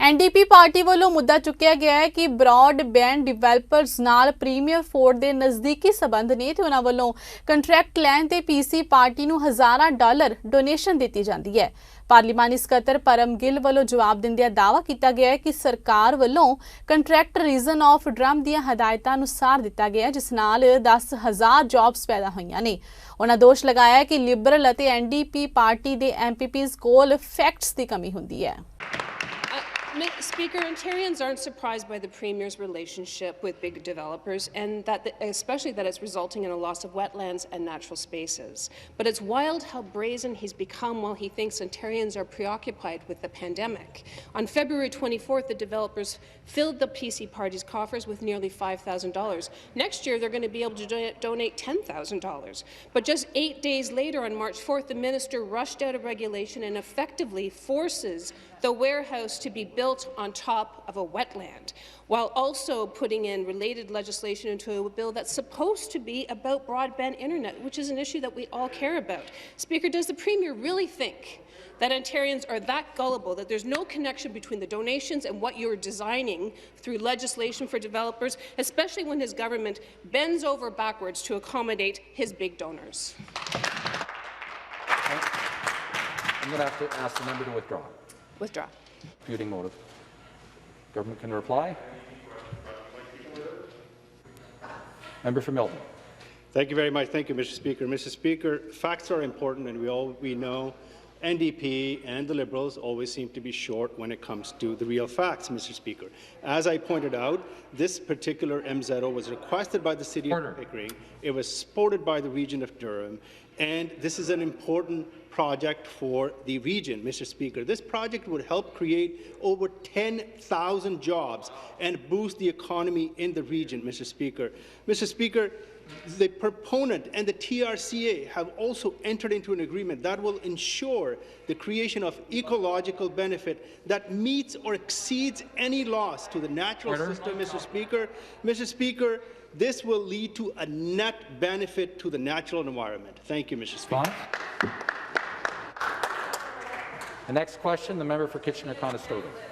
NDP party ਵੱਲੋਂ ਮੁੱਦਾ ਚੁੱਕਿਆ ਗਿਆ ਹੈ ਕਿ ਬ੍ਰੌਡਬੈਂਡ ਡਿਵੈਲਪਰਸ ਨਾਲ ਪ੍ਰੀਮੀਅਰ ਫੋਰਡ ਦੇ ਨਜ਼ਦੀਕੀ ਸਬੰਧ ਨੇ ਤੇ ਉਹਨਾਂ ਵੱਲੋਂ ਕੰਟਰੈਕਟ ਲੈਣ ਤੇ ਪੀਸੀ ਪਾਰਟੀ ਨੂੰ ਹਜ਼ਾਰਾਂ ਡਾਲਰ ਡੋਨੇਸ਼ਨ ਦਿੱਤੀ ਜਾਂਦੀ ਹੈ। ਪਾਰਲੀਮਾਨੀ ਸਕੱਤਰ ਪਰਮ ਗਿੱਲ ਵੱਲੋਂ ਜਵਾਬ ਦਿੰਦਿਆਂ ਦਾਅਵਾ ਕੀਤਾ ਗਿਆ ਹੈ ਕਿ ਸਰਕਾਰ ਵੱਲੋਂ ਕੰਟਰੈਕਟ ਰੀਜ਼ਨ ਆਫ ਡਰਮ ਦੀਆਂ ਹਦਾਇਤਾਂ ਅਨੁਸਾਰ ਦਿੱਤਾ ਗਿਆ ਜਿਸ ਨਾਲ 10,000 ਜੌਬਸ ਪੈਦਾ ਹੋਈਆਂ ਨੇ। ਉਹਨਾਂ ਦੋਸ਼ ਲਗਾਇਆ ਕਿ ਲਿਬਰਲ ਅਤੇ ਐਨਡੀਪੀ ਪਾਰਟੀ ਦੇ ਐਮਪੀਪੀਜ਼ ਕੋਲ ਫੈਕਟਸ ਦੀ ਕਮੀ ਹੁੰਦੀ ਹੈ। Speaker, Ontarians aren't surprised by the Premier's relationship with big developers and especially that it's resulting in a loss of wetlands and natural spaces. But it's wild how brazen he's become while he thinks Ontarians are preoccupied with the pandemic. On February 24th, the developers filled the PC party's coffers with nearly $5,000. Next year, they're going to be able to donate $10,000. But just 8 days later, on March 4th, the minister rushed out a regulation and effectively forces the warehouse to be built on top of a wetland, while also putting in related legislation into a bill that's supposed to be about broadband internet, which is an issue that we all care about. Speaker, does the Premier really think that Ontarians are that gullible, that there's no connection between the donations and what you're designing through legislation for developers, especially when his government bends over backwards to accommodate his big donors? I'm going to have to ask the member to withdraw. Withdraw. Disputing motive. Government can reply. Member for Milton. Thank you very much. Thank you, Mr. Speaker. Mr. Speaker, facts are important, and we know NDP and the Liberals always seem to be short when it comes to the real facts, Mr. Speaker. As I pointed out, this particular MZO was requested by the City of Pickering. It was supported by the region of Durham, and this is an important project for the region, Mr. Speaker. This project would help create over 10,000 jobs and boost the economy in the region, Mr. Speaker. Mr. Speaker, the proponent and the TRCA have also entered into an agreement that will ensure the creation of ecological benefit that meets or exceeds any loss to the natural system, Mr. Speaker. Mr. Speaker, this will lead to a net benefit to the natural environment. Thank you, Mr. Speaker. The next question, the member for Kitchener-Conestoga.